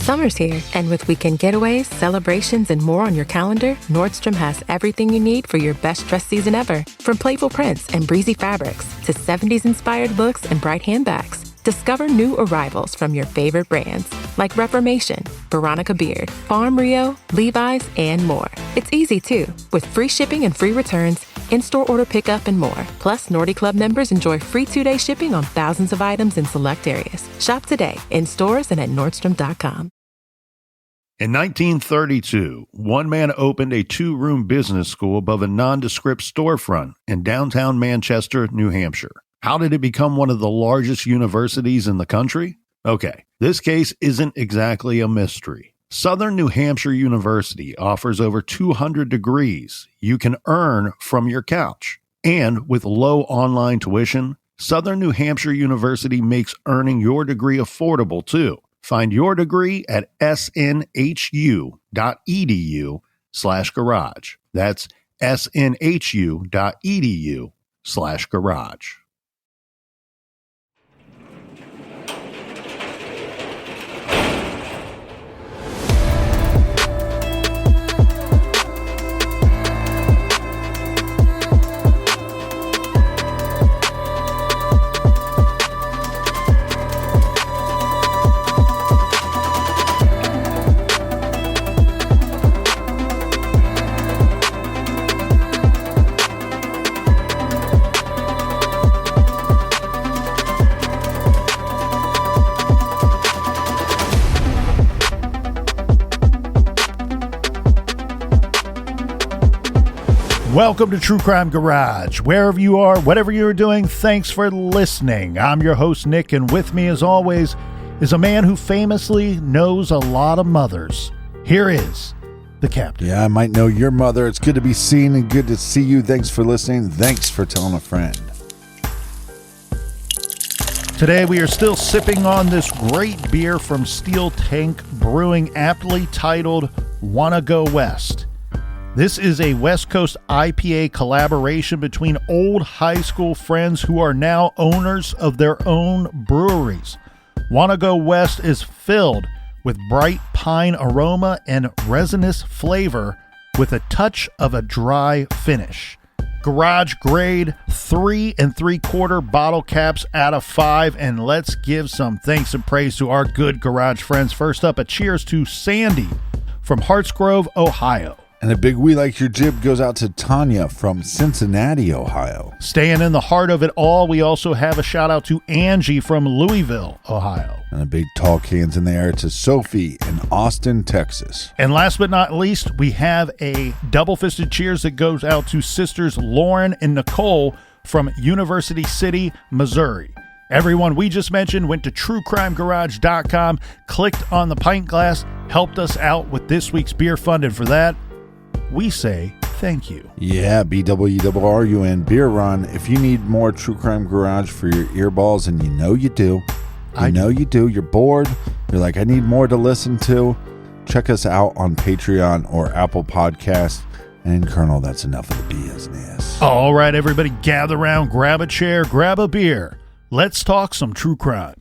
Summer's here, and with weekend getaways, celebrations, and more on your calendar, Nordstrom has everything you need for your best dress season ever. From playful prints and breezy fabrics to 70s-inspired looks and bright handbags. Discover new arrivals from your favorite brands like Reformation, Veronica Beard, Farm Rio, Levi's, and more. It's easy too, with free shipping and free returns, in-store order pickup, and more. Plus, Nordy Club members enjoy free 2-day shipping on thousands of items in select areas. Shop today in stores and at Nordstrom.com. In 1932, one man opened a 2-room business school above a nondescript storefront in downtown Manchester, New Hampshire. How did it become one of the largest universities in the country? Okay, this case isn't exactly a mystery. Southern New Hampshire University offers over 200 degrees you can earn from your couch. And with low online tuition, Southern New Hampshire University makes earning your degree affordable too. Find your degree at snhu.edu/garage. That's snhu.edu/garage. Welcome to True Crime Garage. Wherever you are, whatever you're doing, thanks for listening. I'm your host, Nick, and with me, as always, is a man who famously knows a lot of mothers. Here is the captain. Yeah, I might know your mother. It's good to be seen and good to see you. Thanks for listening. Thanks for telling a friend. Today, we are still sipping on this great beer from Steel Tank Brewing, aptly titled Wonago West. This is a West Coast IPA collaboration between old high school friends who are now owners of their own breweries. Wonago West is filled with bright pine aroma and resinous flavor with a touch of a dry finish. Garage grade 3 3/4 bottle caps out of 5, and let's give some thanks and praise to our good garage friends. First up, a cheers to Sandy from Hartsgrove, Ohio. And a big "we like your jib" goes out to Tanya from Cincinnati, Ohio. Staying in the heart of it all, we also have a shout out to Angie from Louisville, Ohio. And a big tall cans in the air to Sophie in Austin, Texas. And last but not least, we have a double-fisted cheers that goes out to sisters Lauren and Nicole from University City, Missouri. Everyone we just mentioned went to truecrimegarage.com, clicked on the pint glass, helped us out with this week's beer fund, and for that, we say thank you. Yeah, BWRUN Beer Run. If you need more True Crime Garage for your earballs, and you know you do, you're bored, you're like, I need more to listen to, check us out on Patreon or Apple Podcasts. And Colonel, that's enough of the business. All right, everybody, gather around, grab a chair, grab a beer. Let's talk some true crime.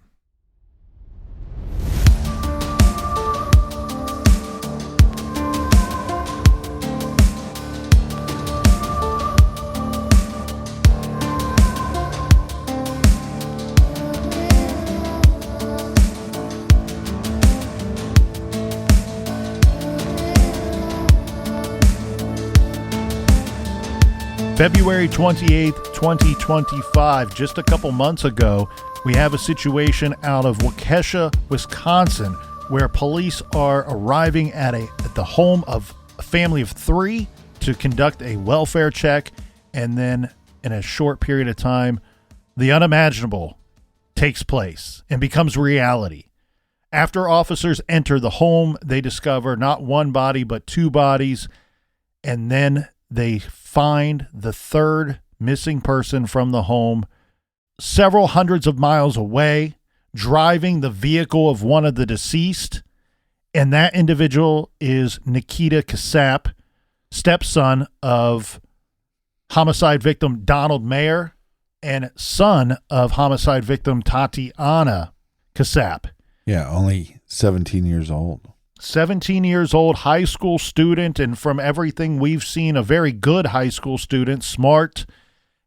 February 28th, 2025, just a couple months ago, we have a situation out of Waukesha, Wisconsin, where police are arriving at the home of a family of 3 to conduct a welfare check, and then in a short period of time, the unimaginable takes place and becomes reality. After officers enter the home, they discover not one body, but 2 bodies, and then they find the 3rd missing person from the home several hundreds of miles away, driving the vehicle of one of the deceased. And that individual is Nikita Casap, stepson of homicide victim Donald Mayer and son of homicide victim Tatiana Casap. Yeah, only 17 years old. 17 years old, high school student, and from everything we've seen, a very good high school student, smart,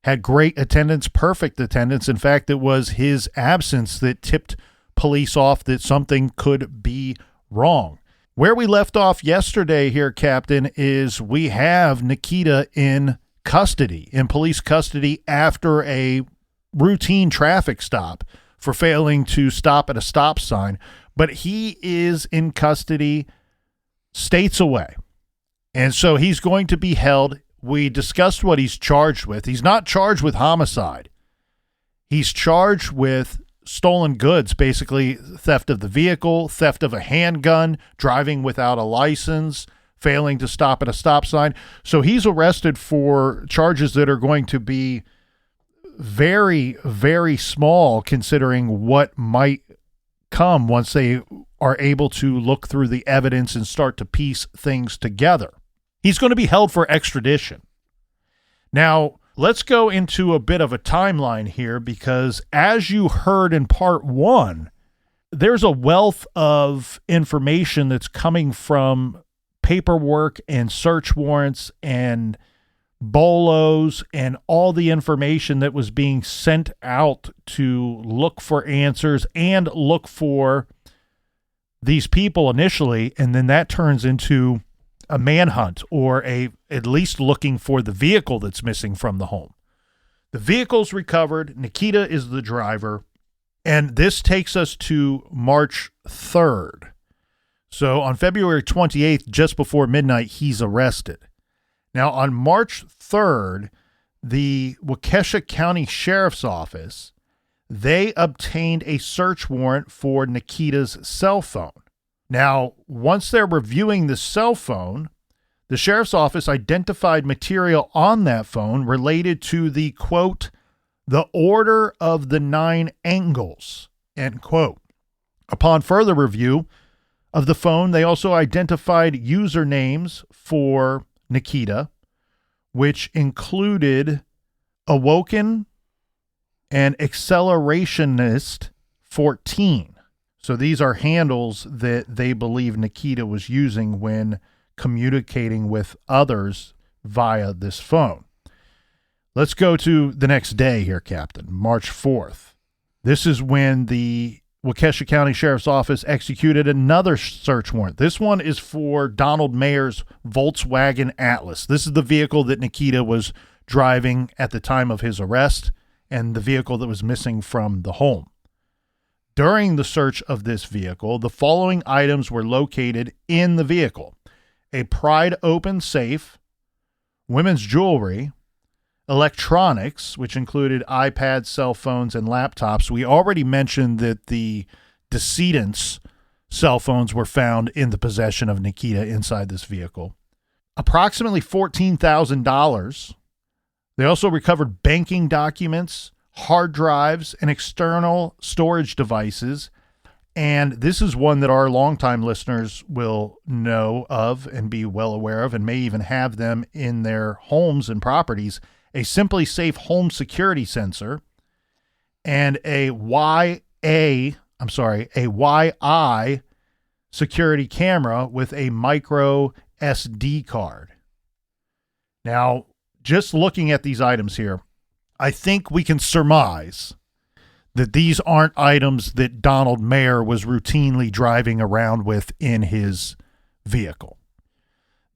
had great attendance, perfect attendance. In fact, it was his absence that tipped police off that something could be wrong. Where we left off yesterday here, Captain, is we have Nikita in custody, in police custody after a routine traffic stop for failing to stop at a stop sign. But he is in custody states away. And so he's going to be held. We discussed what he's charged with. He's not charged with homicide. He's charged with stolen goods, basically theft of the vehicle, theft of a handgun, driving without a license, failing to stop at a stop sign. So he's arrested for charges that are going to be very, very small considering what might come once they are able to look through the evidence and start to piece things together. He's going to be held for extradition. Now, let's go into a bit of a timeline here because as you heard in part one, there's a wealth of information that's coming from paperwork and search warrants and bolos and all the information that was being sent out to look for answers and look for these people initially, and then that turns into a manhunt or at least looking for the vehicle that's missing from the home. The vehicle's recovered. Nikita is the driver, and this takes us to March 3rd. So on February 28th, just before midnight, he's arrested. Now, on March 3rd, the Waukesha County Sheriff's Office, they obtained a search warrant for Nikita's cell phone. Now, once they're reviewing the cell phone, the Sheriff's Office identified material on that phone related to the, quote, the order of the 9 angles, end quote. Upon further review of the phone, they also identified usernames for Nikita, which included Awoken and Accelerationist 14. So these are handles that they believe Nikita was using when communicating with others via this phone. Let's go to the next day here, Captain, March 4th. This is when the Waukesha County Sheriff's Office executed another search warrant. This one is for Donald Mayer's Volkswagen Atlas. This is the vehicle that Nikita was driving at the time of his arrest and the vehicle that was missing from the home. During the search of this vehicle, the following items were located in the vehicle: a pried open safe, women's jewelry, electronics, which included iPads, cell phones, and laptops. We already mentioned that the decedent's cell phones were found in the possession of Nikita inside this vehicle. Approximately $14,000. They also recovered banking documents, hard drives, and external storage devices. And this is one that our longtime listeners will know of and be well aware of and may even have them in their homes and properties: a Simply Safe home security sensor and a YI security camera with a micro SD card. Now, just looking at these items here, I think we can surmise that these aren't items that Donald Mayer was routinely driving around with in his vehicle.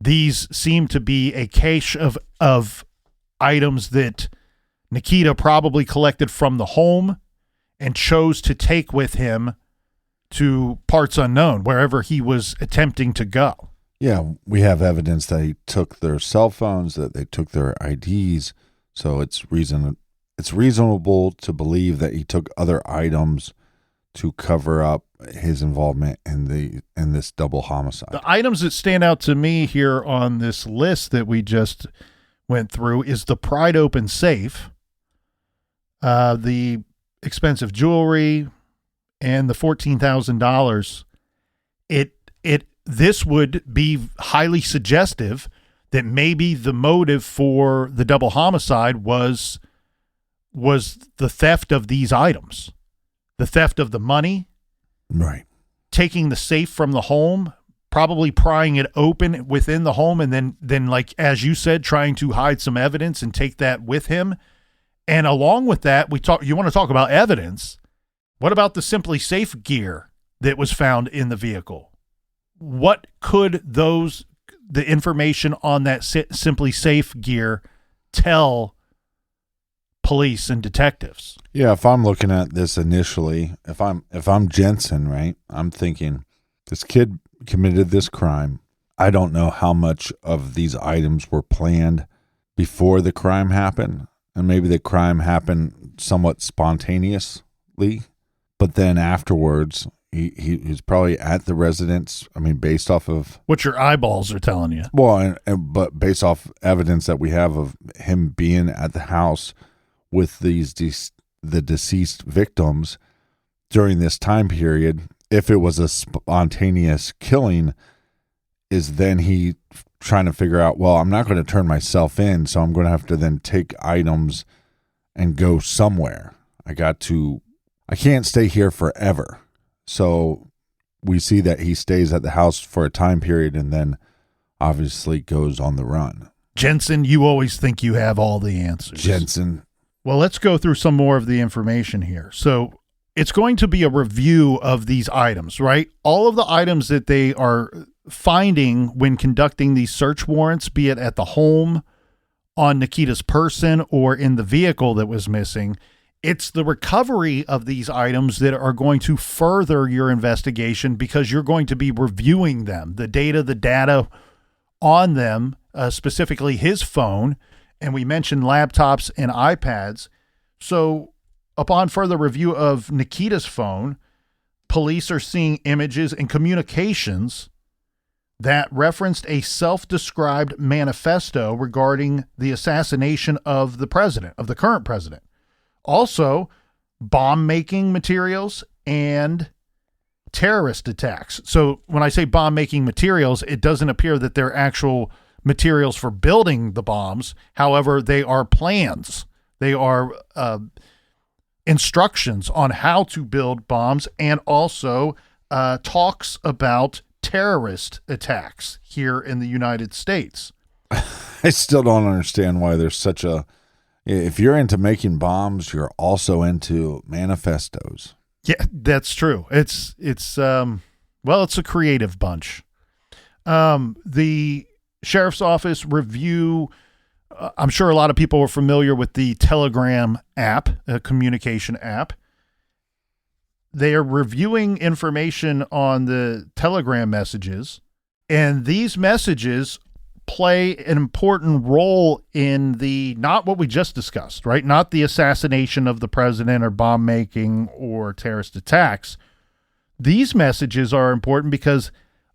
These seem to be a cache of items that Nikita probably collected from the home and chose to take with him to parts unknown, wherever he was attempting to go. Yeah, we have evidence that he took their cell phones, that they took their IDs, so it's reasonable to believe that he took other items to cover up his involvement in this double homicide. The items that stand out to me here on this list that we just went through is the pried open safe, the expensive jewelry, and the $14,000. This would be highly suggestive that maybe the motive for the double homicide was the theft of these items, the theft of the money, right, taking the safe from the home, probably prying it open within the home, and then like, as you said, trying to hide some evidence and take that with him. And along with that, you want to talk about evidence. What about the Simply Safe gear that was found in the vehicle? What could the information on that Simply Safe gear tell police and detectives? Yeah, if I'm looking at this initially, if I'm Jensen, right, I'm thinking this kid committed this crime. I don't know how much of these items were planned before the crime happened, and maybe the crime happened somewhat spontaneously, but then afterwards he's probably at the residence. I mean, based off of what your eyeballs are telling you. Well, but based off evidence that we have of him being at the house with the deceased victims during this time period, if it was a spontaneous killing, is then he trying to figure out, well, I'm not going to turn myself in, so I'm going to have to then take items and go somewhere. I can't stay here forever. So we see that he stays at the house for a time period and then obviously goes on the run. Jensen, you always think you have all the answers. Jensen. Well, let's go through some more of the information here. So it's going to be a review of these items, right? All of the items that they are finding when conducting these search warrants, be it at the home, on Nikita's person, or in the vehicle that was missing. It's the recovery of these items that are going to further your investigation, because you're going to be reviewing them, the data on them, specifically his phone. And we mentioned laptops and iPads. So upon further review of Nikita's phone, police are seeing images and communications that referenced a self-described manifesto regarding the assassination of the president, of the current president. Also, bomb-making materials and terrorist attacks. So when I say bomb-making materials, it doesn't appear that they're actual materials for building the bombs. However, they are plans. They are instructions on how to build bombs, and also talks about terrorist attacks here in the United States. I still don't understand why there's such a... If you're into making bombs, you're also into manifestos. Yeah, that's true. It's a creative bunch. The sheriff's office review, I'm sure a lot of people are familiar with the Telegram app, a communication app. They are reviewing information on the Telegram messages, and these messages play an important role in not what we just discussed, right? Not the assassination of the president or bomb making or terrorist attacks. These messages are important because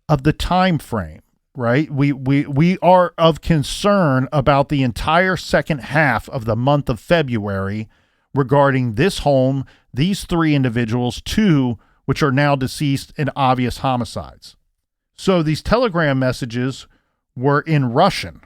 of the time frame, right? We are of concern about the entire second half of the month of February regarding this home, these three individuals, two which are now deceased in obvious homicides. So these Telegram messages were in Russian,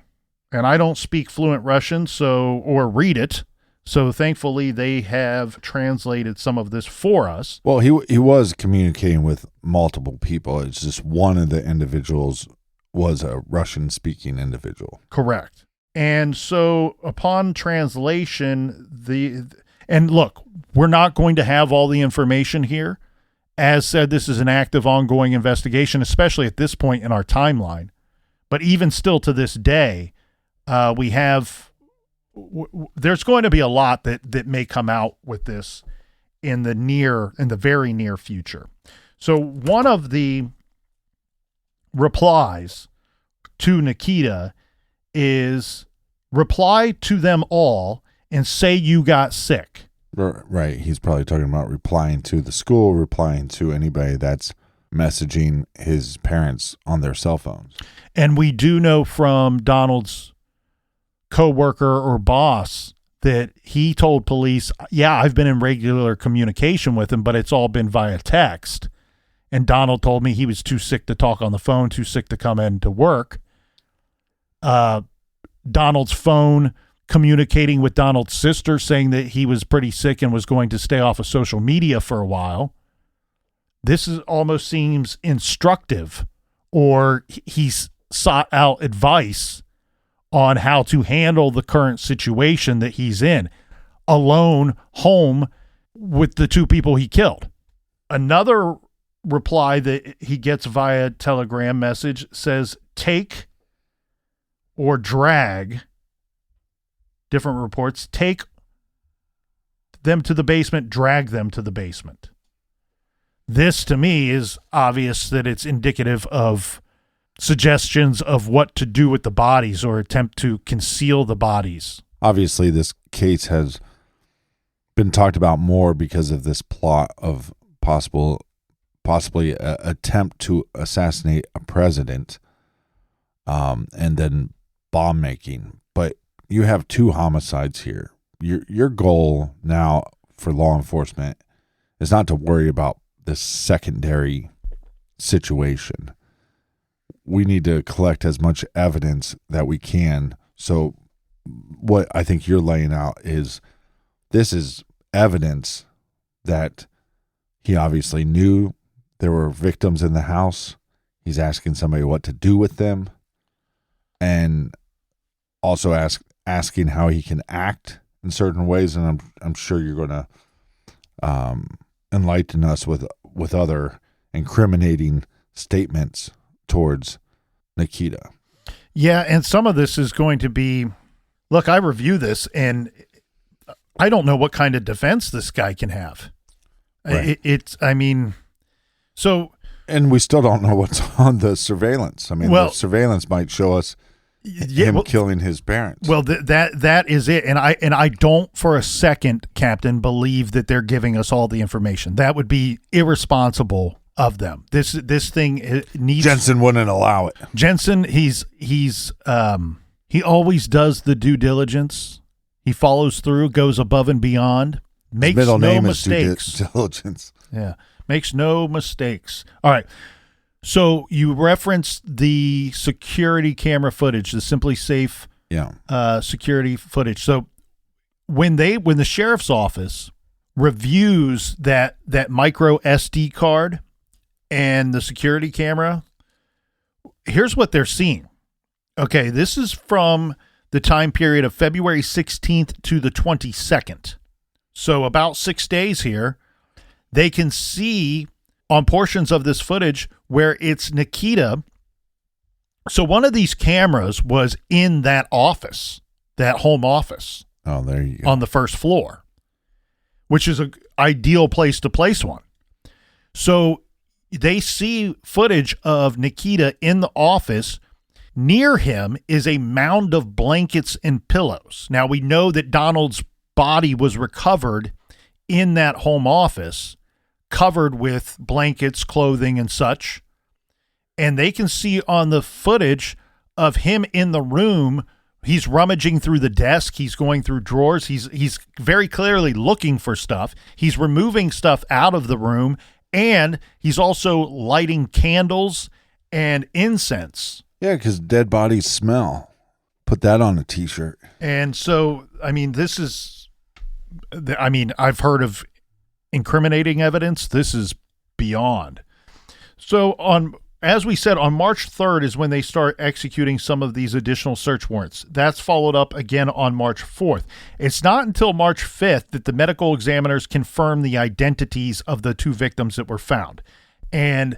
and I don't speak fluent Russian, or read it. So thankfully they have translated some of this for us. Well, he was communicating with multiple people. It's just one of the individuals was a Russian-speaking individual. Correct. And so upon translation, and look, we're not going to have all the information here. As said, this is an active, ongoing investigation, especially at this point in our timeline. But even still to this day, there's going to be a lot that may come out with this in the very near future. So one of the replies to Nikita is reply to them all and say you got sick. Right. He's probably talking about replying to the school, replying to anybody that's messaging his parents on their cell phones. And we do know from Donald's coworker or boss that he told police, yeah, I've been in regular communication with him, but it's all been via text. And Donald told me he was too sick to talk on the phone, too sick to come in to work. Donald's phone communicating with Donald's sister saying that he was pretty sick and was going to stay off of social media for a while. This is almost seems instructive, or he's sought out advice on how to handle the current situation that he's in, alone, home with the two people he killed. Another reply that he gets via Telegram message says, take or drag, different reports, take them to the basement, drag them to the basement. This, to me, is obvious that it's indicative of suggestions of what to do with the bodies or attempt to conceal the bodies. Obviously, this case has been talked about more because of this plot of possibly an attempt to assassinate a president, and then bomb making. But you have two homicides here. Your goal now for law enforcement is not to worry about this secondary situation. We need to collect as much evidence that we can. So what I think you're laying out is, this is evidence that he obviously knew there were victims in the house. He's asking somebody what to do with them, and also asking how he can act in certain ways. And I'm sure you're going to enlighten us with other incriminating statements towards Nikita. Yeah, and some of this is going to be, look, I review this, and I don't know what kind of defense this guy can have. Right. And we still don't know what's on the surveillance. I mean, the surveillance might show us him killing his parents. Well, that is it. And I don't for a second, Captain, believe that they're giving us all the information. That would be irresponsible of them. This thing needs. Jensen wouldn't allow it. Jensen, he always does the due diligence. He follows through, goes above and beyond, makes His middle no name mistakes. Is due diligence. Yeah, makes no mistakes. All right. So you referenced the security camera footage, the Simply Safe security footage. So when the sheriff's office reviews that micro SD card and the security camera, here's what they're seeing. Okay, this is from the time period of February 16th to the 22nd. So about 6 days here. They can see on portions of this footage where it's Nikita. So one of these cameras was in that office, that home office. Oh, there you go. On the first floor, which is an ideal place to place one. So they see footage of Nikita in the office. Near him is a mound of blankets and pillows. Now, we know that Donald's body was recovered in that home office, covered with blankets, clothing, and such. And they can see on the footage of him in the room, he's rummaging through the desk. He's going through drawers. He's very clearly looking for stuff. He's removing stuff out of the room, and he's also lighting candles and incense. Yeah, because dead bodies smell. Put that on a T-shirt. And so, I've heard of incriminating evidence. This is beyond. So as we said, on March 3rd is when they start executing some of these additional search warrants. That's followed up again on March 4th. It's not until March 5th that the medical examiners confirm the identities of the two victims that were found. And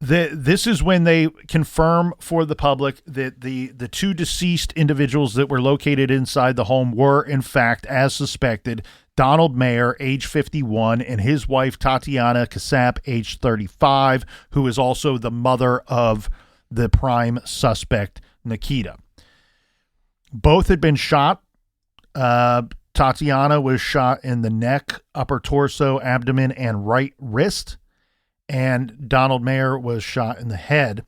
this is when they confirm for the public that the two deceased individuals that were located inside the home were, in fact, as suspected, Donald Mayer, age 51, and his wife, Nikita Casap, age 35, who is also the mother of the prime suspect, Nikita. Both had been shot. Tatiana was shot in the neck, upper torso, abdomen, and right wrist. And Donald Mayer was shot in the head.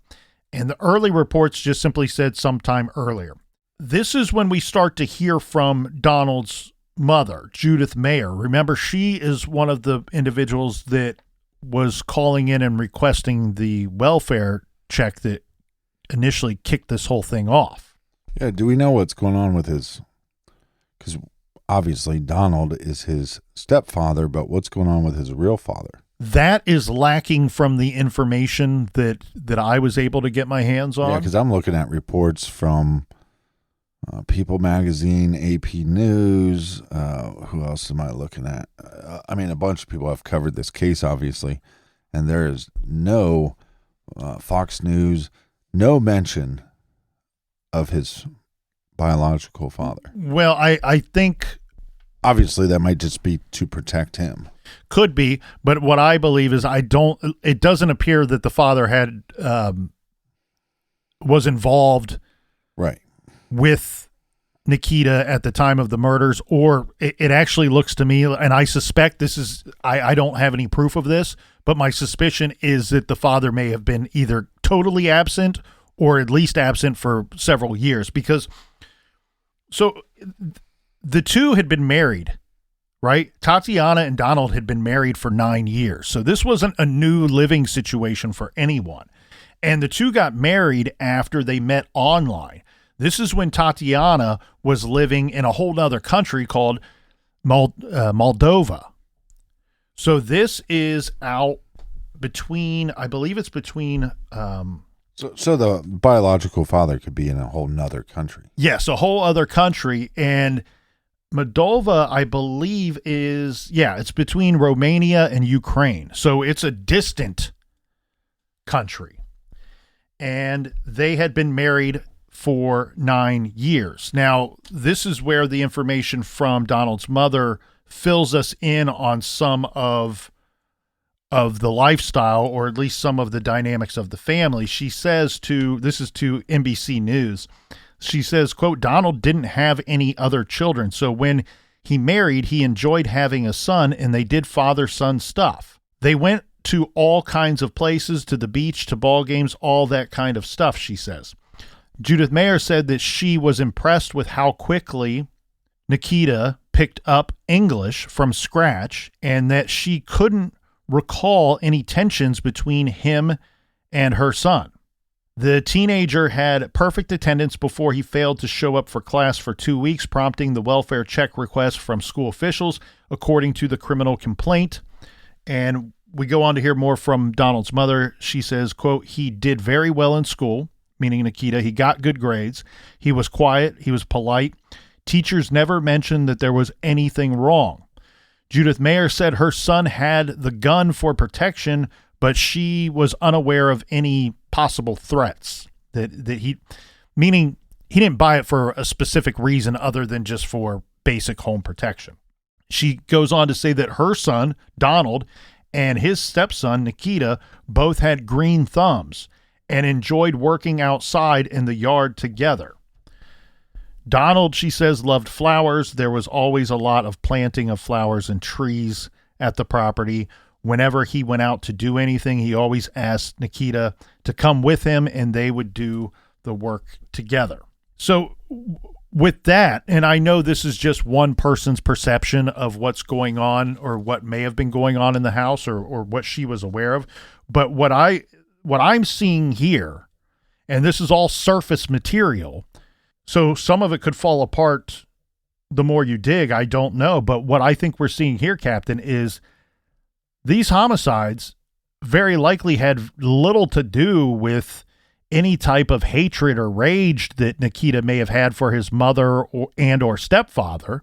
And the early reports just simply said sometime earlier. This is when we start to hear from Donald's mother, Judith Mayer. Remember, she is one of the individuals that was calling in and requesting the welfare check that initially kicked this whole thing off. Yeah, do we know what's going on with his... Because obviously Donald is his stepfather, but what's going on with his real father? That is lacking from the information that I was able to get my hands on. Yeah, because I'm looking at reports from People Magazine, AP News. Who else am I looking at? I mean, a bunch of people have covered this case, obviously, and there is no Fox News, no mention of his biological father. Well, I think obviously that might just be to protect him. Could be, but what I believe is it doesn't appear that the father had was involved right with Nikita at the time of the murders, or it actually looks to me, and I suspect this is, I don't have any proof of this, but my suspicion is that the father may have been either totally absent or at least absent for several years, because so the two had been married, right? Tatiana and Donald had been married for 9 years. So this wasn't a new living situation for anyone. And the two got married after they met online. This is when Tatiana was living in a whole nother country called Moldova. So this is out between, I believe it's between... So the biological father could be in a whole nother country. Yes, a whole other country. And Moldova, I believe, is, it's between Romania and Ukraine. So it's a distant country. And they had been married for 9 years. Now, this is where the information from Donald's mother fills us in on some of the lifestyle, or at least some of the dynamics of the family. She says this is to NBC News, she says, quote, Donald didn't have any other children. So when he married, he enjoyed having a son, and they did father-son stuff. They went to all kinds of places, to the beach, to ball games, all that kind of stuff, she says. Judith Mayer said that she was impressed with how quickly Nikita picked up English from scratch, and that she couldn't recall any tensions between him and her son. The teenager had perfect attendance before he failed to show up for class for 2 weeks, prompting the welfare check request from school officials, according to the criminal complaint. And we go on to hear more from Donald's mother. She says, quote, he did very well in school, meaning Nikita. He got good grades. He was quiet. He was polite. Teachers never mentioned that there was anything wrong. Judith Mayer said her son had the gun for protection, but she was unaware of any possible threats meaning he didn't buy it for a specific reason other than just for basic home protection. She goes on to say that her son, Donald, and his stepson, Nikita, both had green thumbs and enjoyed working outside in the yard together. Donald, she says, loved flowers. There was always a lot of planting of flowers and trees at the property. Whenever he went out to do anything, he always asked Nikita to come with him, and they would do the work together. So with that, and I know this is just one person's perception of what's going on, or what may have been going on in the house, or what she was aware of, but what I'm seeing here, and this is all surface material, so some of it could fall apart the more you dig, I don't know. But what I think we're seeing here, Captain, is these homicides very likely had little to do with any type of hatred or rage that Nikita may have had for his mother or stepfather,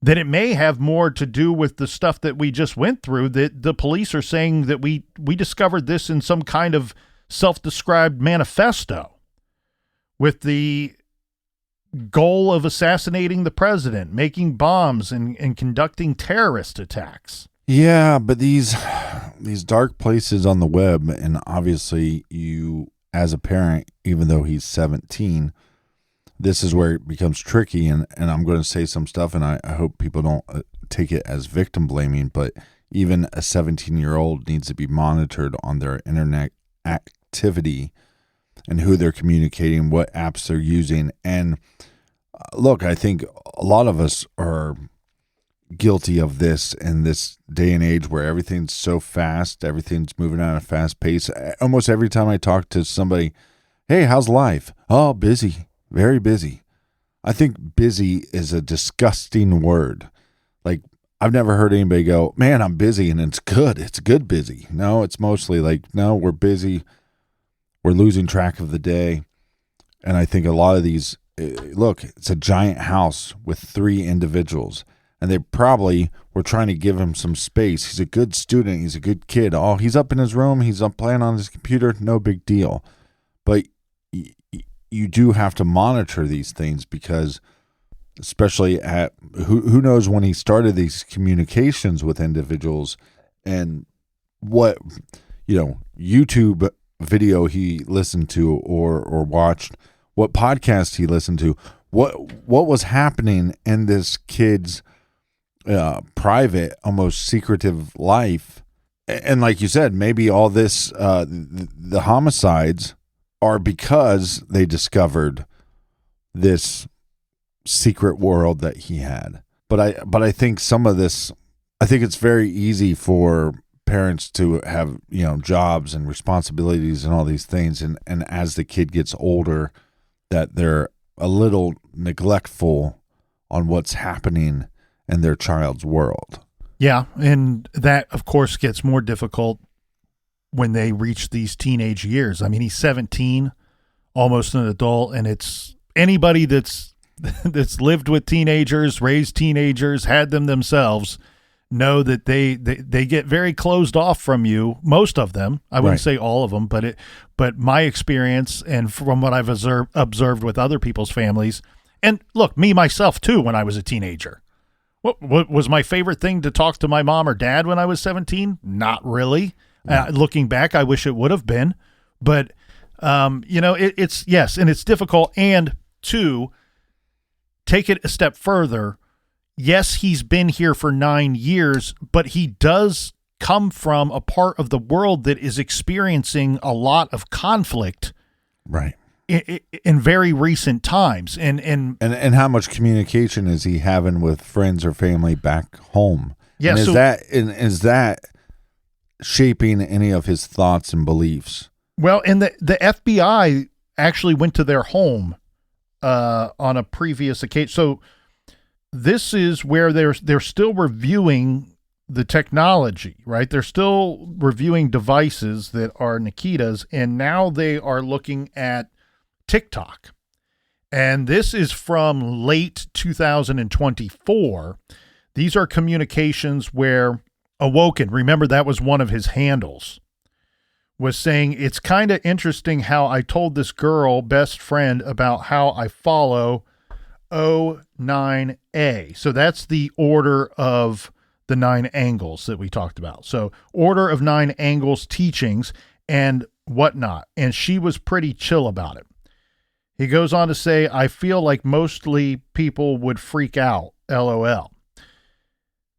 that it may have more to do with the stuff that we just went through, that the police are saying that we discovered this in some kind of self-described manifesto with the goal of assassinating the president, making bombs, and conducting terrorist attacks. Yeah, but these dark places on the web, and obviously you as a parent, even though he's 17, this is where it becomes tricky, and I'm going to say some stuff, and I hope people don't take it as victim blaming, but even a 17-year-old needs to be monitored on their internet activity and who they're communicating, what apps they're using. And look, I think a lot of us are guilty of this in this day and age where everything's so fast, everything's moving at a fast pace. Almost every time I talk to somebody, hey, how's life? Oh, busy, very busy. I think busy is a disgusting word. Like, I've never heard anybody go, man, I'm busy, and it's good. It's good busy. No, it's mostly like, no, we're busy. We're losing track of the day. And I think a lot of these, look, it's a giant house with 3 individuals, and they probably were trying to give him some space. He's a good student. He's a good kid. Oh, he's up in his room. He's up playing on his computer. No big deal. But you do have to monitor these things, because especially at who knows when he started these communications with individuals, and what YouTube video he listened to or watched, what podcast he listened to, what was happening in this kid's private, almost secretive life. And like you said, maybe all this the homicides are because they discovered this secret world that he had. But I think some of this, I think it's very easy for parents to have, jobs and responsibilities and all these things, and as the kid gets older, that they're a little neglectful on what's happening in their child's world. Yeah, and that of course gets more difficult when they reach these teenage years. I mean, he's 17, almost an adult, and it's anybody that's lived with teenagers, raised teenagers, had them themselves, know that they get very closed off from you. Most of them, I wouldn't say all of them, but my experience and from what I've observed with other people's families, and look, me myself too, when I was a teenager. What was my favorite thing to talk to my mom or dad when I was 17? Not really. Looking back, I wish it would have been, but it's yes, and it's difficult. And to take it a step further, yes, he's been here for 9 years, but he does come from a part of the world that is experiencing a lot of conflict, right? In very recent times, and how much communication is he having with friends or family back home? Yeah, and is that shaping any of his thoughts and beliefs? Well, and the FBI actually went to their home on a previous occasion. So this is where they're still reviewing the technology, right? They're still reviewing devices that are Nikita's, and now they are looking at TikTok. And this is from late 2024. These are communications where Awoken, remember that was one of his handles, was saying, it's kind of interesting how I told this girl, best friend, about how I follow O9A. So that's the order of the 9 angles that we talked about. So order of 9 angles teachings and whatnot. And she was pretty chill about it. He goes on to say, I feel like mostly people would freak out, LOL.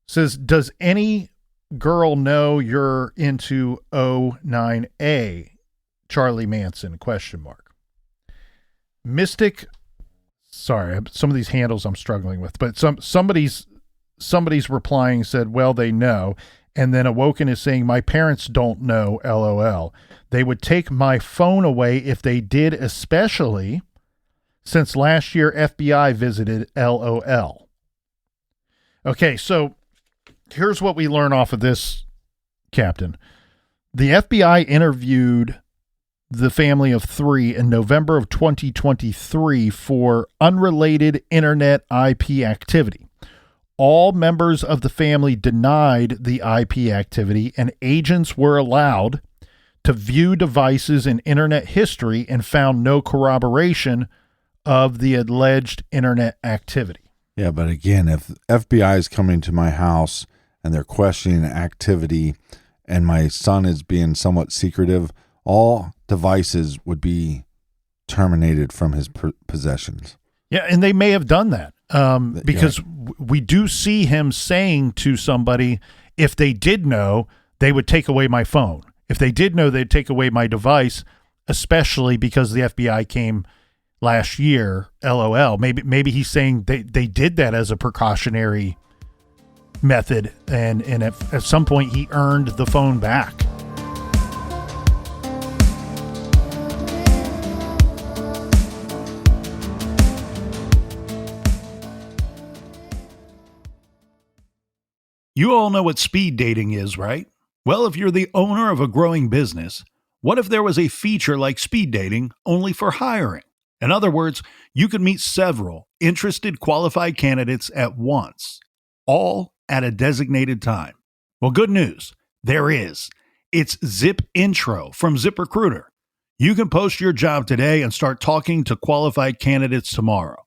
Says, does any girl know you're into O9A? Charlie Manson, ? Mystic, sorry, some of these handles I'm struggling with, but somebody's replying said, well, they know. And then Awoken is saying, my parents don't know, LOL. They would take my phone away if they did, especially since last year FBI visited, LOL. Okay, so here's what we learn off of this, Captain. The FBI interviewed the family of 3 in November of 2023 for unrelated internet IP activity. All members of the family denied the IP activity, and agents were allowed to view devices and internet history and found no corroboration of the alleged internet activity. Yeah, but again, if FBI is coming to my house and they're questioning activity and my son is being somewhat secretive, all devices would be terminated from his possessions. Yeah, and they may have done that because we do see him saying to somebody, if they did know, they would take away my phone. If they did know, they'd take away my device, especially because the FBI came last year, LOL. Maybe he's saying they did that as a precautionary method, and at some point he earned the phone back. You all know what speed dating is, right? Well, if you're the owner of a growing business, what if there was a feature like speed dating only for hiring? In other words, you could meet several interested qualified candidates at once, all at a designated time. Well, good news. There is. It's Zip Intro from ZipRecruiter. You can post your job today and start talking to qualified candidates tomorrow.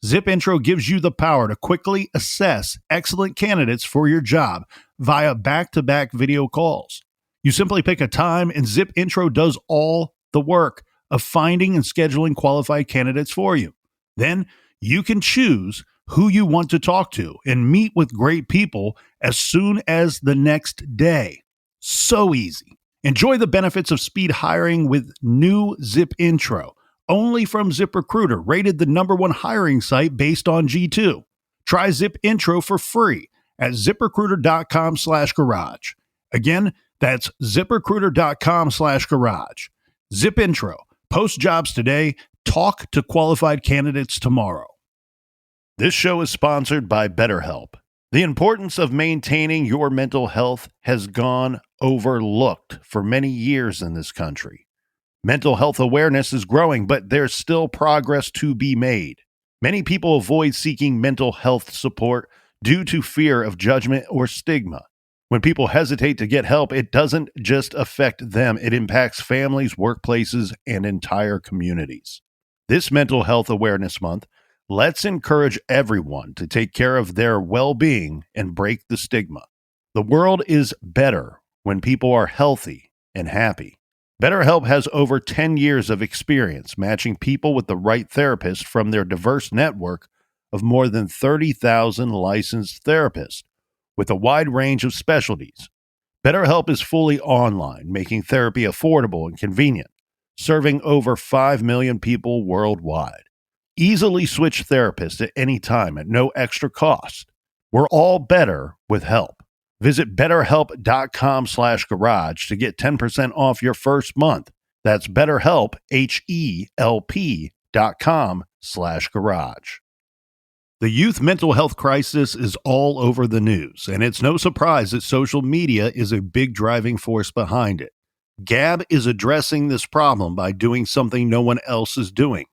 Zip Intro gives you the power to quickly assess excellent candidates for your job via back-to-back video calls. You simply pick a time and Zip Intro does all the work of finding and scheduling qualified candidates for you. Then you can choose who you want to talk to and meet with great people as soon as the next day. So easy. Enjoy the benefits of speed hiring with new Zip Intro. Only from ZipRecruiter, rated the #1 hiring site based on G2. Try Zip Intro for free at ZipRecruiter.com/garage. Again, that's ZipRecruiter.com/garage. Zip Intro. Post jobs today. Talk to qualified candidates tomorrow. This show is sponsored by BetterHelp. The importance of maintaining your mental health has gone overlooked for many years in this country. Mental health awareness is growing, but there's still progress to be made. Many people avoid seeking mental health support due to fear of judgment or stigma. When people hesitate to get help, it doesn't just affect them, it impacts families, workplaces, and entire communities. This Mental Health Awareness Month, let's encourage everyone to take care of their well-being and break the stigma. The world is better when people are healthy and happy. BetterHelp has over 10 years of experience matching people with the right therapist from their diverse network of more than 30,000 licensed therapists with a wide range of specialties. BetterHelp is fully online, making therapy affordable and convenient, serving over 5 million people worldwide. Easily switch therapists at any time at no extra cost. We're all better with help. Visit BetterHelp.com/garage to get 10% off your first month. That's BetterHelp, HELP.com/garage. The youth mental health crisis is all over the news, and it's no surprise that social media is a big driving force behind it. Gab is addressing this problem by doing something no one else is doing.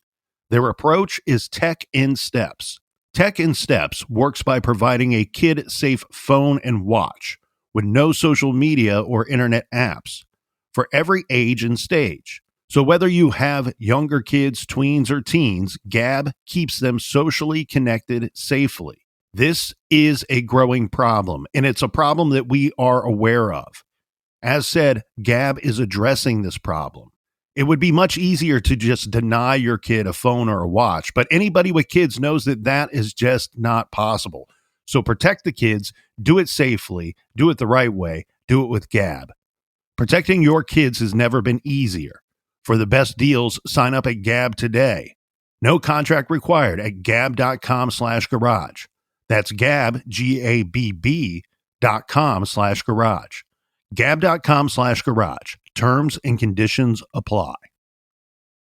Their approach is Tech in Steps. Tech in Steps works by providing a kid-safe phone and watch with no social media or internet apps for every age and stage. So whether you have younger kids, tweens, or teens, Gab keeps them socially connected safely. This is a growing problem, and it's a problem that we are aware of. As said, Gab is addressing this problem. It would be much easier to just deny your kid a phone or a watch, but anybody with kids knows that that is just not possible. So protect the kids, do it safely, do it the right way, do it with Gab. Protecting your kids has never been easier. For the best deals, sign up at Gab today. No contract required at gab.com/garage. That's Gab, GABB.com/garage. Gab.com/garage. Terms and conditions apply.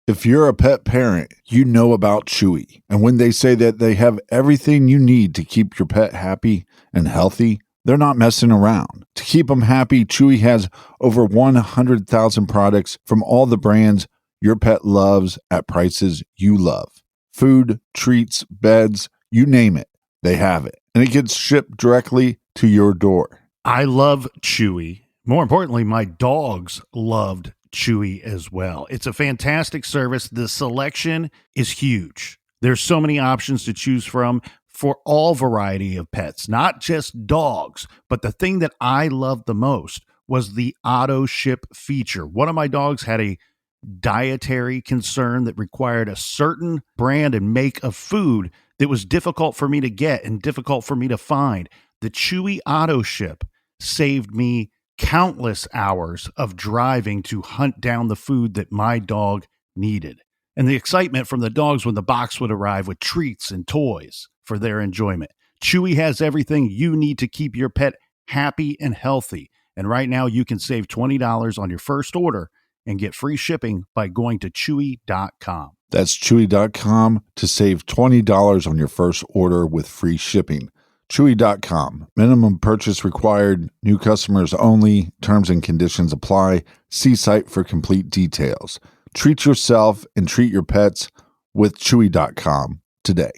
If you're a pet parent, you know about Chewy. And when they say that they have everything you need to keep your pet happy and healthy, they're not messing around. To keep them happy, Chewy has over 100,000 products from all the brands your pet loves at prices you love. Food, treats, beds, you name it, they have it. And it gets shipped directly to your door. I love Chewy. More importantly, my dogs loved Chewy as well. It's a fantastic service. The selection is huge. There's so many options to choose from for all variety of pets, not just dogs. But the thing that I loved the most was the auto ship feature. One of my dogs had a dietary concern that required a certain brand and make of food that was difficult for me to get and difficult for me to find. The Chewy auto ship saved me countless hours of driving to hunt down the food that my dog needed. And the excitement from the dogs when the box would arrive with treats and toys for their enjoyment. Chewy has everything you need to keep your pet happy and healthy. And right now you can save $20 on your first order and get free shipping by going to chewy.com. That's chewy.com to save $20 on your first order with free shipping. Chewy.com. Minimum purchase required. New customers only. Terms and conditions apply. See site for complete details. Treat yourself and treat your pets with Chewy.com today.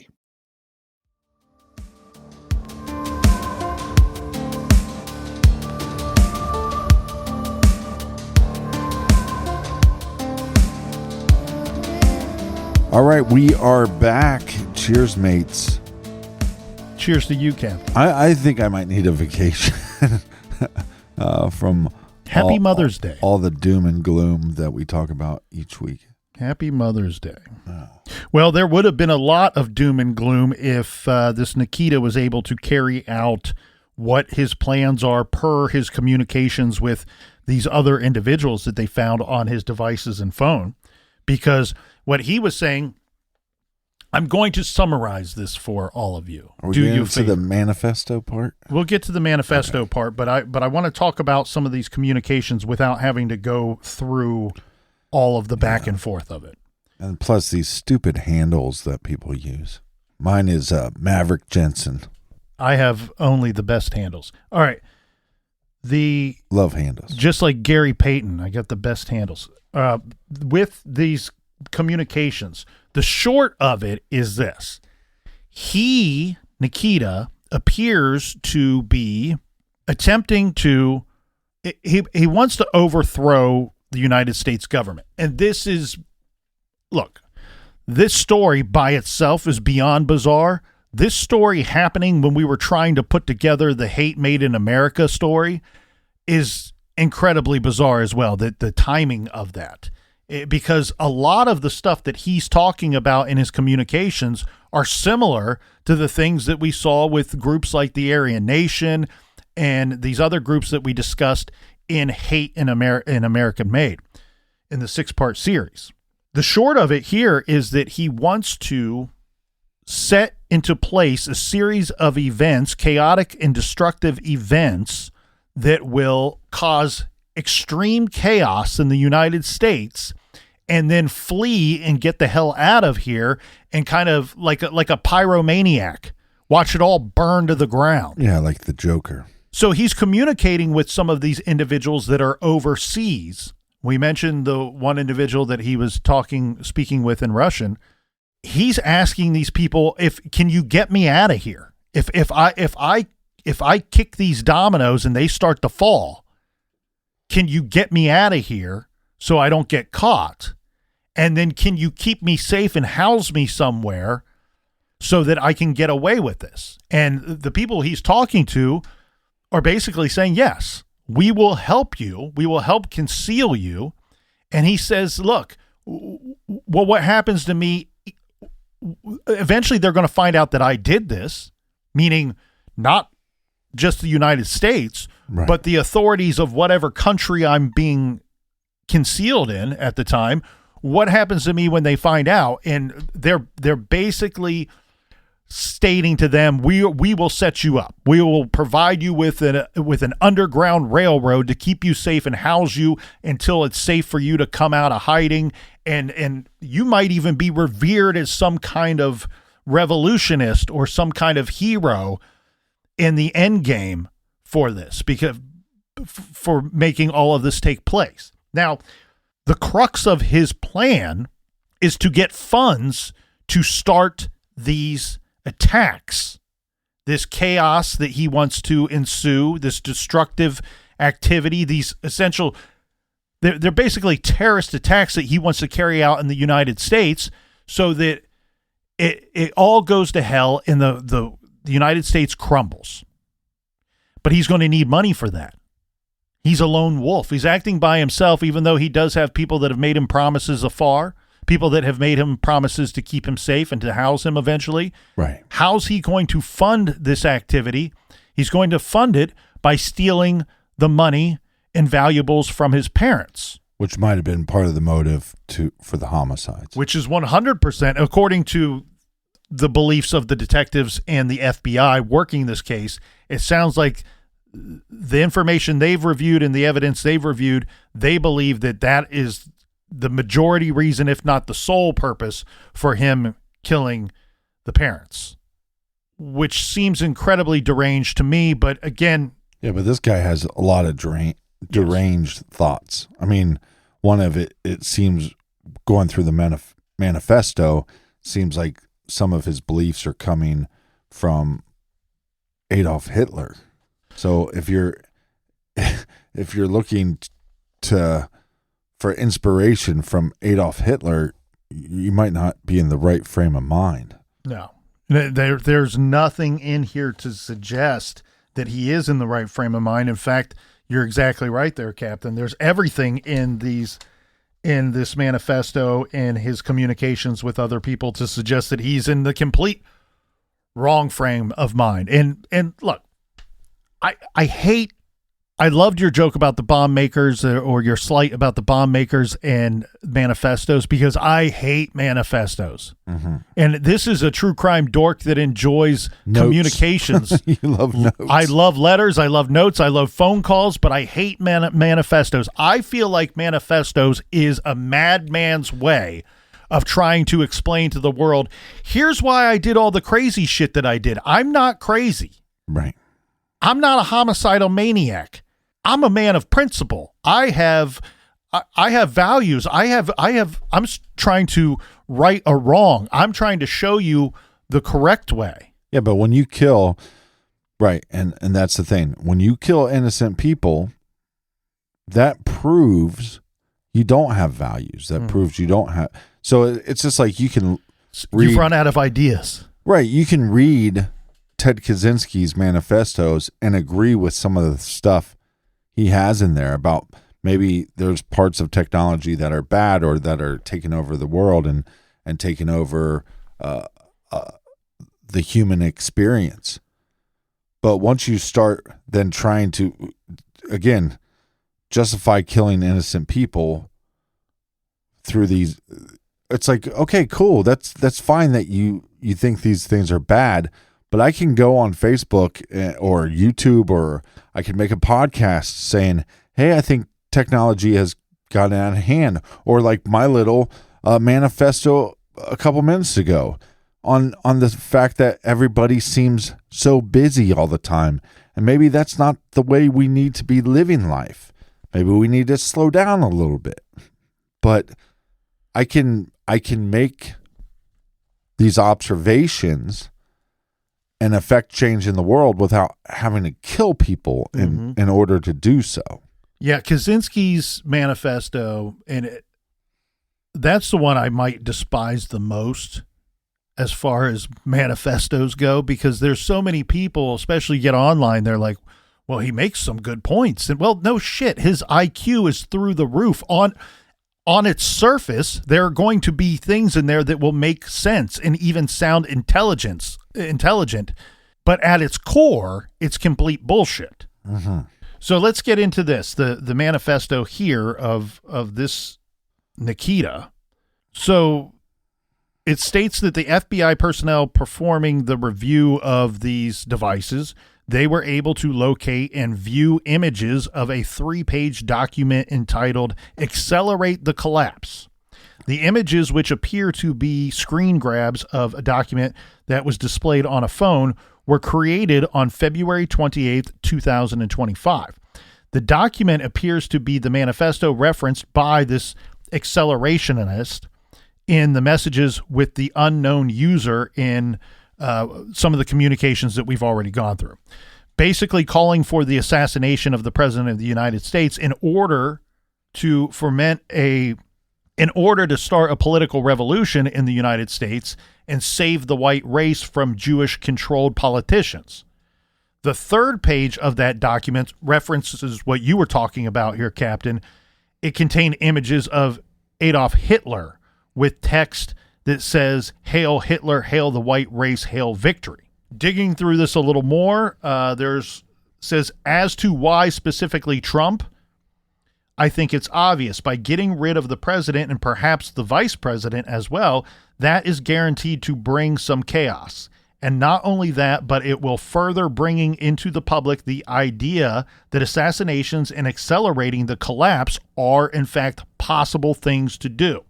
All right, we are back. Cheers, mates. Cheers to you, Ken. I think I might need a vacation from Happy Mother's Day. All the doom and gloom that we talk about each week. Happy Mother's Day. Well, there would have been a lot of doom and gloom if this Nikita was able to carry out what his plans are per his communications with these other individuals that they found on his devices and phone. Because what he was saying, I'm going to summarize this for all of you. Are we getting to the manifesto part? We'll get to the manifesto part, but I want to talk about some of these communications without having to go through all of the back and forth of it. And plus these stupid handles that people use. Mine is Maverick Jensen. I have only the best handles. All right. Love handles. Just like Gary Payton, I got the best handles. With these communications, the short of it is this. Nikita, appears to be attempting to, he wants to overthrow the United States government. And this story by itself is beyond bizarre. This story happening when we were trying to put together the Hate Made in America story is incredibly bizarre as well, the timing of that. Because a lot of the stuff that he's talking about in his communications are similar to the things that we saw with groups like the Aryan Nation and these other groups that we discussed in Hate in American Made in the 6-part series. The short of it here is that he wants to set into place a series of events, chaotic and destructive events, that will cause extreme chaos in the United States, and then flee and get the hell out of here, and kind of like a pyromaniac, watch it all burn to the ground. Yeah, like the Joker. So he's communicating with some of these individuals that are overseas. We mentioned the one individual that he was speaking with in Russian. He's asking these people, can you get me out of here? If I kick these dominoes and they start to fall, can you get me out of here so I don't get caught? And then can you keep me safe and house me somewhere so that I can get away with this? And the people he's talking to are basically saying, yes, we will help you. We will help conceal you. And he says, look, well, what happens to me? Eventually they're going to find out that I did this, meaning not just the United States, right, but the authorities of whatever country I'm being concealed in at the time. What happens to me when they find out? And they're basically stating to them, we will set you up. We will provide you with an underground railroad to keep you safe and house you until it's safe for you to come out of hiding. And you might even be revered as some kind of revolutionist or some kind of hero in the end game for this, because for making all of this take place. Now, the crux of his plan is to get funds to start these attacks, this chaos that he wants to ensue, this destructive activity, these essential, they're basically terrorist attacks that he wants to carry out in the United States, so that it all goes to hell and the United States crumbles. But he's going to need money for that. He's a lone wolf. He's acting by himself, even though he does have people that have made him promises afar, people that have made him promises to keep him safe and to house him eventually. Right. How's he going to fund this activity? He's going to fund it by stealing the money and valuables from his parents. Which might have been part of the motive for the homicides. Which is 100%, according to the beliefs of the detectives and the FBI working this case. It sounds like the information they've reviewed and the evidence they've reviewed, they believe that is the majority reason, if not the sole purpose, for him killing the parents. which seems incredibly deranged to me. But again, yeah, but this guy has a lot of deranged thoughts. I mean, one of it seems, going through the manifesto, seems like some of his beliefs are coming from Adolf Hitler. So if you're looking for inspiration from Adolf Hitler, you might not be in the right frame of mind. No, there's nothing in here to suggest that he is in the right frame of mind. In fact, you're exactly right there, Captain. There's everything in this manifesto and his communications with other people to suggest that he's in the complete wrong frame of mind. And look, I loved your joke about the bomb makers, or your slight about the bomb makers and manifestos, because I hate manifestos. Mm-hmm. And this is a true crime dork that enjoys communications. You love notes. I love letters. I love notes. I love phone calls, but I hate manifestos. I feel like manifestos is a madman's way of trying to explain to the world, here's why I did all the crazy shit that I did. I'm not crazy. Right. I'm not a homicidal maniac. I'm a man of principle. I have values. I'm trying to right a wrong. I'm trying to show you the correct way. Yeah, but when you kill, right, and that's the thing. When you kill innocent people, that proves you don't have values. That proves you don't have. So it's just like you can read. You've run out of ideas. Right. You can read Ted Kaczynski's manifestos and agree with some of the stuff he has in there about maybe there's parts of technology that are bad or that are taking over the world and taking over the human experience. But once you start then trying to, again, justify killing innocent people through these, it's like, okay, cool. That's fine that you think these things are bad, but I can go on Facebook or YouTube, or I can make a podcast saying, hey, I think technology has gotten out of hand. Or like my little manifesto a couple minutes ago on the fact that everybody seems so busy all the time. And maybe that's not the way we need to be living life. Maybe we need to slow down a little bit. But I can make these observations and affect change in the world without having to kill people in order to do so. Yeah, Kaczynski's manifesto, and that's the one I might despise the most as far as manifestos go, because there's so many people, especially get online, they're like, well, he makes some good points. And well, no shit, his IQ is through the roof. On its surface, there are going to be things in there that will make sense and even sound intelligent, but at its core, it's complete bullshit. Mm-hmm. So let's get into this, the manifesto here of this Nikita. So it states that the FBI personnel performing the review of these devices, they were able to locate and view images of a 3-page document entitled Accelerate the Collapse. The images, which appear to be screen grabs of a document that was displayed on a phone, were created on February 28th, 2025. The document appears to be the manifesto referenced by this accelerationist in the messages with the unknown user in some of the communications that we've already gone through, basically calling for the assassination of the president of the United States in order to start a political revolution in the United States and save the white race from Jewish-controlled politicians. The 3rd page of that document references what you were talking about here, Captain. It contained images of Adolf Hitler with text that says, "Hail Hitler, hail the white race, hail victory." Digging through this a little more, says, as to why specifically Trump, I think it's obvious. By getting rid of the president and perhaps the vice president as well, that is guaranteed to bring some chaos. And not only that, but it will further bringing into the public the idea that assassinations and accelerating the collapse are, in fact, possible things to do.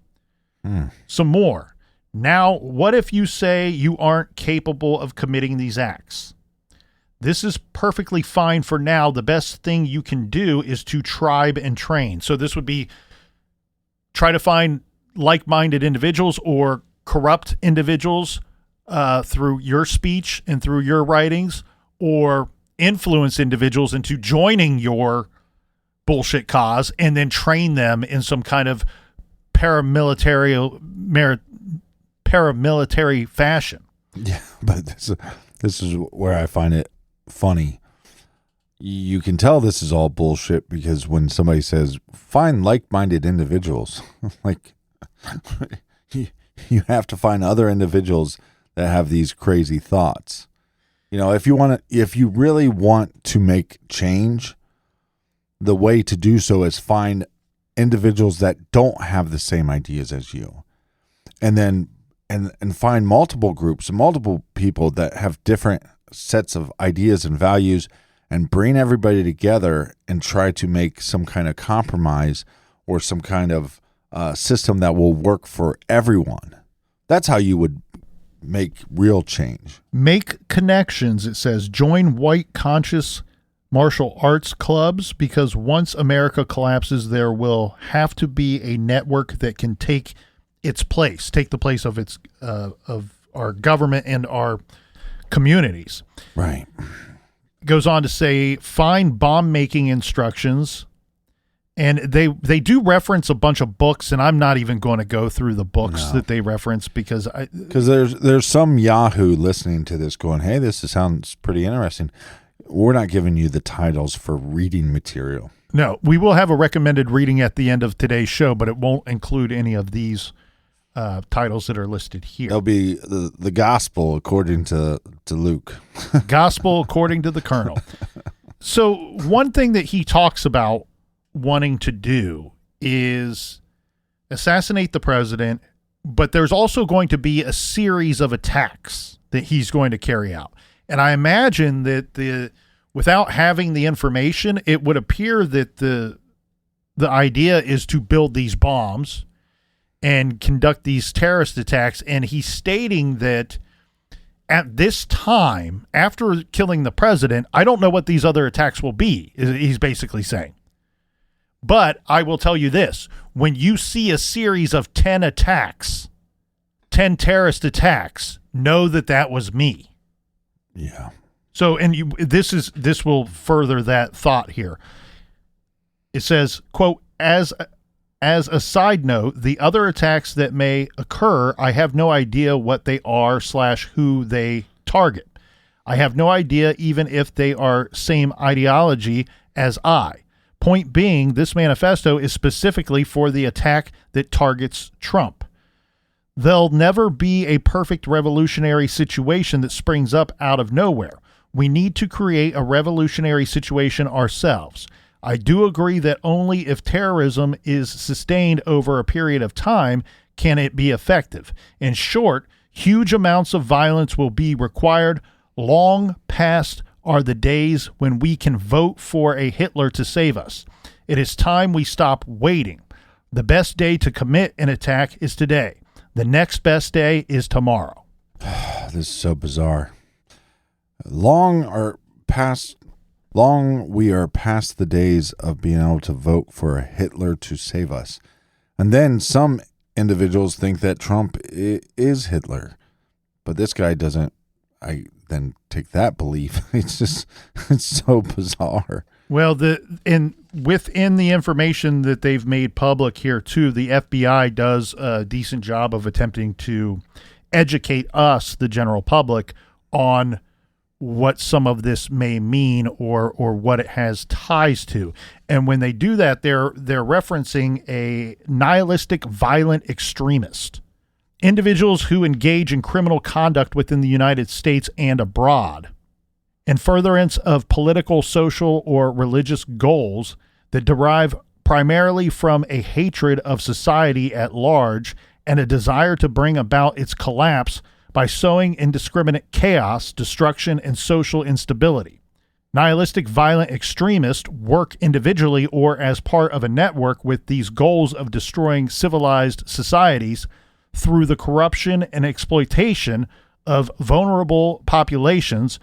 Some more. Now, what if you say you aren't capable of committing these acts? This is perfectly fine for now. The best thing you can do is to tribe and train. So this would be try to find like-minded individuals or corrupt individuals through your speech and through your writings, or influence individuals into joining your bullshit cause and then train them in some kind of paramilitary fashion. Yeah, but this is where I find it funny. You can tell this is all bullshit because when somebody says find like-minded individuals, like you have to find other individuals that have these crazy thoughts. You know, if you really want to make change, the way to do so is find individuals that don't have the same ideas as you, and then and find multiple groups and multiple people that have different sets of ideas and values, and bring everybody together and try to make some kind of compromise or some kind of system that will work for everyone. That's how you would make real change. Make connections, it says. Join white conscious martial arts clubs, because once America collapses, there will have to be a network that can take the place of its of our government and our communities. Right. Goes on to say, find bomb making instructions. And they do reference a bunch of books, and I'm not even going to go through the books that they reference because there's some Yahoo listening to this going, hey, this sounds pretty interesting. We're not giving you the titles for reading material. No, we will have a recommended reading at the end of today's show, but it won't include any of these titles that are listed here. There'll be the gospel according to Luke. Gospel according to the Colonel. So one thing that he talks about wanting to do is assassinate the president, but there's also going to be a series of attacks that he's going to carry out. And I imagine that without having the information, it would appear that the idea is to build these bombs and conduct these terrorist attacks. And he's stating that at this time, after killing the president, I don't know what these other attacks will be, he's basically saying. But I will tell you this, when you see a series of 10 attacks, 10 terrorist attacks, know that was me. Yeah. So, and this will further that thought here. It says, quote, as a side note, the other attacks that may occur, I have no idea what they are / who they target. I have no idea even if they are same ideology as I. Point being, this manifesto is specifically for the attack that targets Trump. There'll never be a perfect revolutionary situation that springs up out of nowhere. We need to create a revolutionary situation ourselves. I do agree that only if terrorism is sustained over a period of time can it be effective. In short, huge amounts of violence will be required. Long past are the days when we can vote for a Hitler to save us. It is time we stop waiting. The best day to commit an attack is today. The next best day is tomorrow. This is so bizarre. Long we are past the days of being able to vote for a Hitler to save us. And then some individuals think that Trump is Hitler. But this guy doesn't. I then take that belief. It's so bizarre. Well, within the information that they've made public here too, the FBI does a decent job of attempting to educate us, the general public, on what some of this may mean or what it has ties to. And when they do that, they're referencing a nihilistic violent extremist. Individuals who engage in criminal conduct within the United States and abroad, in furtherance of political, social, or religious goals that derive primarily from a hatred of society at large and a desire to bring about its collapse by sowing indiscriminate chaos, destruction, and social instability. Nihilistic violent extremists work individually or as part of a network with these goals of destroying civilized societies through the corruption and exploitation of vulnerable populations,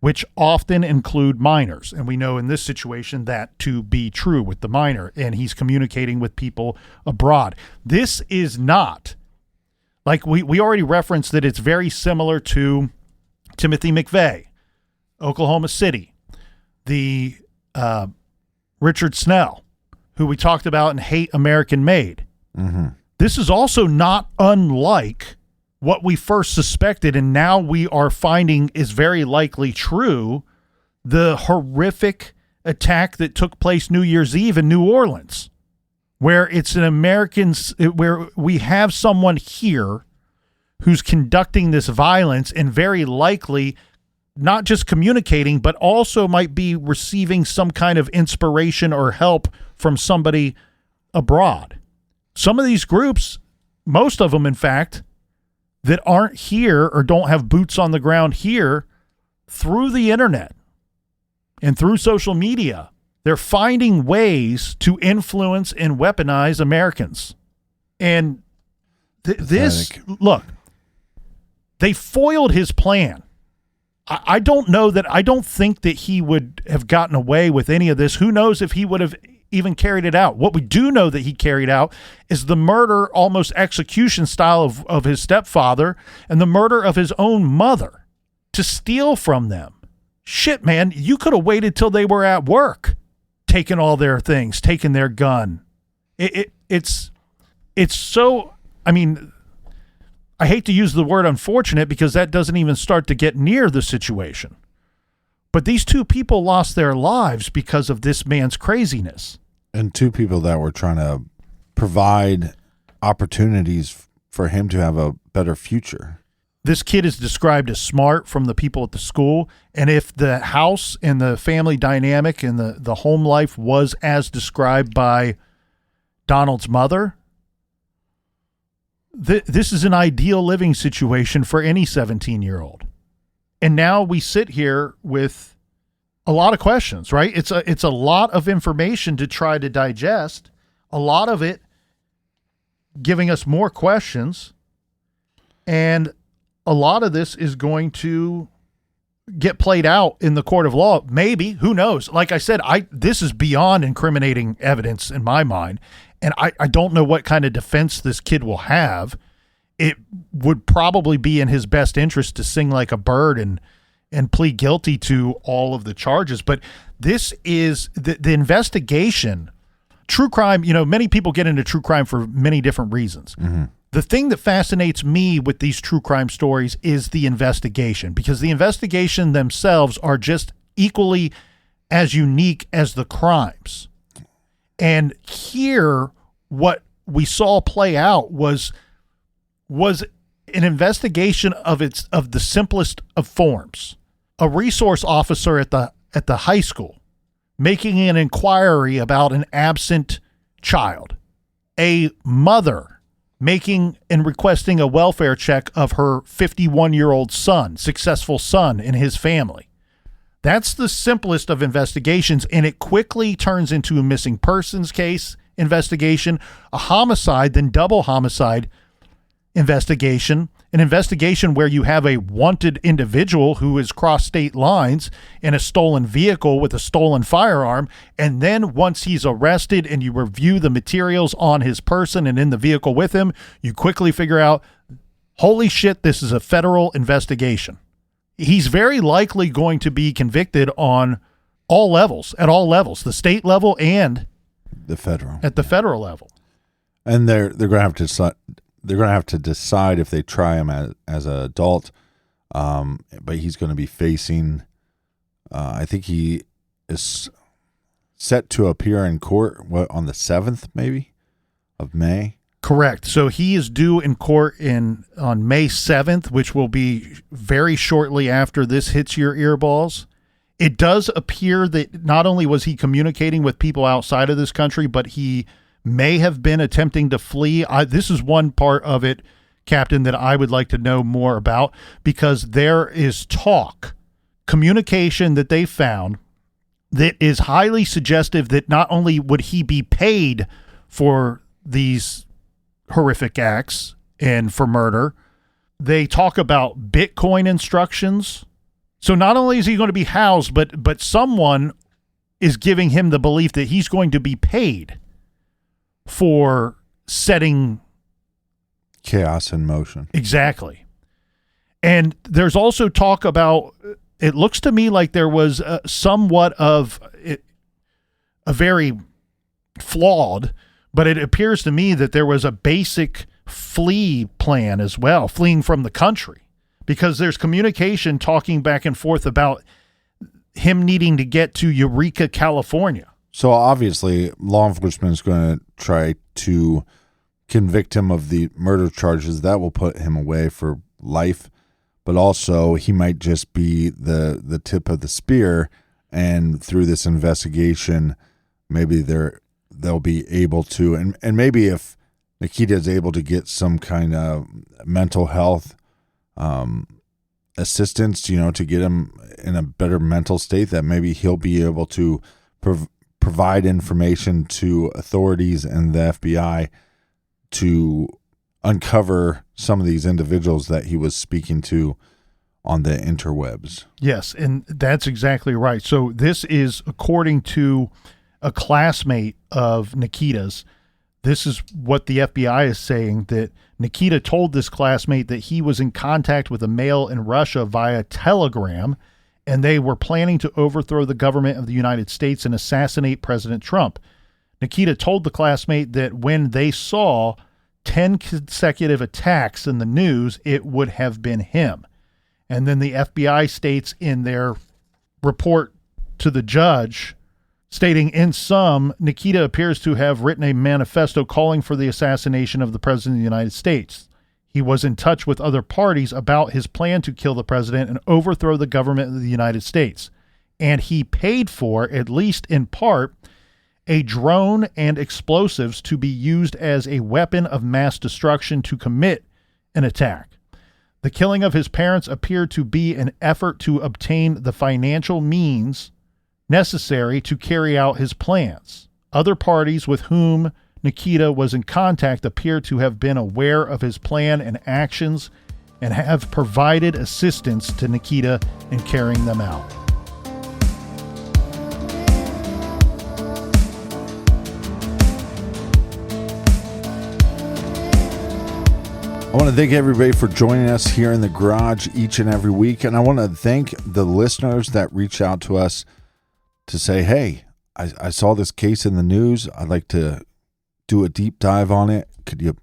which often include minors. And we know in this situation that to be true with the minor, and he's communicating with people abroad. This is not, like we already referenced that it's very similar to Timothy McVeigh, Oklahoma City, the Richard Snell, who we talked about in Hate American Made. Mm-hmm. This is also not unlike what we first suspected, and now we are finding is very likely true, the horrific attack that took place New Year's Eve in New Orleans, where it's an American, where we have someone here who's conducting this violence and very likely not just communicating, but also might be receiving some kind of inspiration or help from somebody abroad. Some of these groups, most of them, in fact, that aren't here or don't have boots on the ground here, through the internet and through social media, they're finding ways to influence and weaponize Americans. And this, look, they foiled his plan. I don't think that he would have gotten away with any of this. Who knows if he would have even carried it out. What we do know that he carried out is the murder, almost execution style of his stepfather, and the murder of his own mother to steal from them. Shit, man, you could have waited till they were at work, taking all their things, taking their gun. It's so, I mean, I hate to use the word unfortunate because that doesn't even start to get near the situation. But these two people lost their lives because of this man's craziness. And two people that were trying to provide opportunities for him to have a better future. This kid is described as smart from the people at the school. And if the house and the family dynamic and the home life was as described by Donald's mother, this is an ideal living situation for any 17-year-old. And now we sit here with a lot of questions, right? It's a lot of information to try to digest, a lot of it giving us more questions, and a lot of this is going to get played out in the court of law. Maybe, who knows? Like I said, this is beyond incriminating evidence in my mind, and I don't know what kind of defense this kid will have. It would probably be in his best interest to sing like a bird and plead guilty to all of the charges. But this is the investigation. True crime, many people get into true crime for many different reasons. Mm-hmm. The thing that fascinates me with these true crime stories is the investigation, because the investigation themselves are just equally as unique as the crimes. And here, what we saw play out was an investigation of the simplest of forms. A resource officer at the high school making an inquiry about an absent child. A mother making and requesting a welfare check of her 51-year-old son, successful son in his family. That's the simplest of investigations, and it quickly turns into a missing persons case investigation, a homicide, then double homicide investigation, an investigation where you have a wanted individual who has crossed state lines in a stolen vehicle with a stolen firearm, and then once he's arrested and you review the materials on his person and in the vehicle with him, you quickly figure out, holy shit, this is a federal investigation. He's very likely going to be convicted on all levels, the state level and the federal. At the federal level. And they're going to have to decide if they try him as an adult. But he's going to be facing, I think he is set to appear in court on the 7th maybe of May. Correct. So he is due in court on May 7th, which will be very shortly after this hits your earballs. It does appear that not only was he communicating with people outside of this country, but he may have been attempting to flee. This is one part of it, Captain, that I would like to know more about, because there is communication that they found that is highly suggestive that not only would he be paid for these horrific acts and for murder. They talk about Bitcoin instructions. So not only is he going to be housed, but someone is giving him the belief that he's going to be paid for setting chaos in motion. Exactly. And there's also talk about, it looks to me like there was somewhat of a very flawed, but it appears to me that there was a basic flee plan as well, fleeing from the country, because there's communication talking back and forth about him needing to get to Eureka, California. So obviously law enforcement is going to try to convict him of the murder charges. That will put him away for life, but also he might just be the tip of the spear, and through this investigation maybe they'll be able to, and maybe if Nikita is able to get some kind of mental health assistance, to get him in a better mental state, that maybe he'll be able to provide information to authorities and the FBI to uncover some of these individuals that he was speaking to on the interwebs. Yes, and that's exactly right. So this is according to a classmate of Nikita's. This is what the FBI is saying, that Nikita told this classmate that he was in contact with a male in Russia via Telegram, and they were planning to overthrow the government of the United States and assassinate President Trump. Nikita told the classmate that when they saw 10 consecutive attacks in the news, it would have been him. And then the FBI states in their report to the judge, stating, in sum, Nikita appears to have written a manifesto calling for the assassination of the President of the United States. He was in touch with other parties about his plan to kill the president and overthrow the government of the United States. And he paid for, at least in part, a drone and explosives to be used as a weapon of mass destruction to commit an attack. The killing of his parents appeared to be an effort to obtain the financial means necessary to carry out his plans. Other parties with whom Nikita was in contact appear to have been aware of his plan and actions and have provided assistance to Nikita in carrying them out. I want to thank everybody for joining us here in the garage each and every week. And I want to thank the listeners that reach out to us to say, hey, I saw this case in the news. I'd like to do a deep dive on it. Could you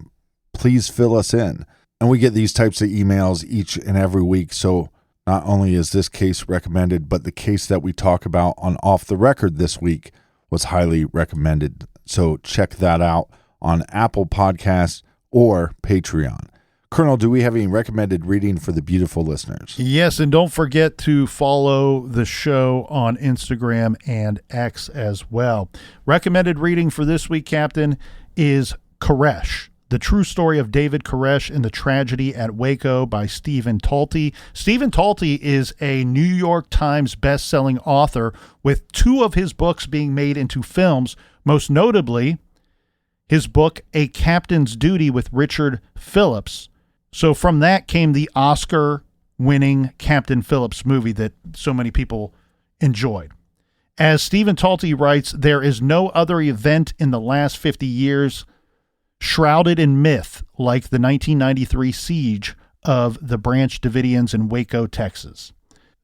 please fill us in? And we get these types of emails each and every week. So not only is this case recommended, but the case that we talk about on Off the Record this week was highly recommended. So check that out on Apple Podcasts or Patreon. Colonel, do we have any recommended reading for the beautiful listeners? Yes, and don't forget to follow the show on Instagram and X as well. Recommended reading for this week, Captain, is Koresh, The True Story of David Koresh and the Tragedy at Waco by Stephen Talty. Stephen Talty is a New York Times best-selling author with 2 of his books being made into films, most notably his book, A Captain's Duty with Richard Phillips. So from that came the Oscar-winning Captain Phillips movie that so many people enjoyed. As Stephen Talty writes, there is no other event in the last 50 years shrouded in myth like the 1993 siege of the Branch Davidians in Waco, Texas.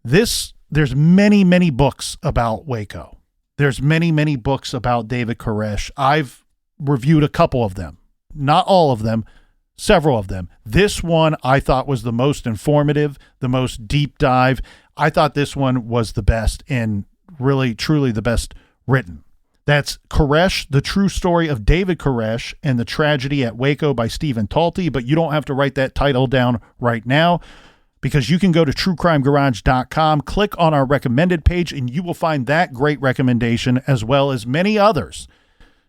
There's many, many books about Waco. There's many, many books about David Koresh. I've reviewed a couple of them, not all of them, several of them. This one I thought was the most informative, the most deep dive. I thought this one was the best and really, truly the best written. That's Koresh, The True Story of David Koresh and the Tragedy at Waco by Stephen Talty, but you don't have to write that title down right now because you can go to truecrimegarage.com, click on our recommended page, and you will find that great recommendation as well as many others.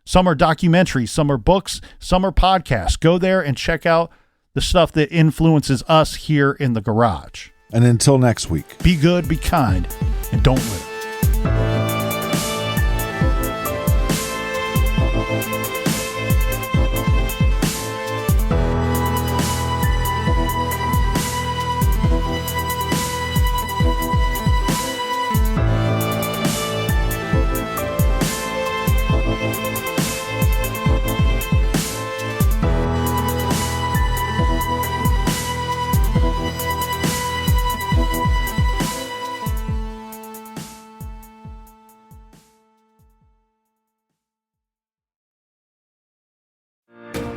Some are documentaries, some are books, some are podcasts. Go there and check out the stuff that influences us here in the garage. And until next week, be good, be kind, and don't litter.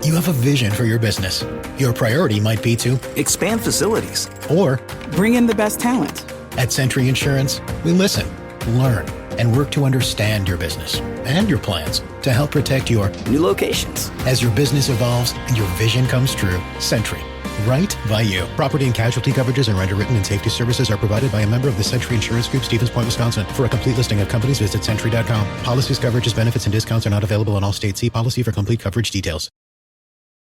You have a vision for your business. Your priority might be to expand facilities or bring in the best talent. At Century Insurance, we listen, learn, and work to understand your business and your plans to help protect your new locations. As your business evolves and your vision comes true, Century, right by you. Property and casualty coverages and underwritten and safety services are provided by a member of the Century Insurance Group, Stevens Point, Wisconsin. For a complete listing of companies, visit Century.com. Policies, coverages, benefits, and discounts are not available in all states. See policy for complete coverage details.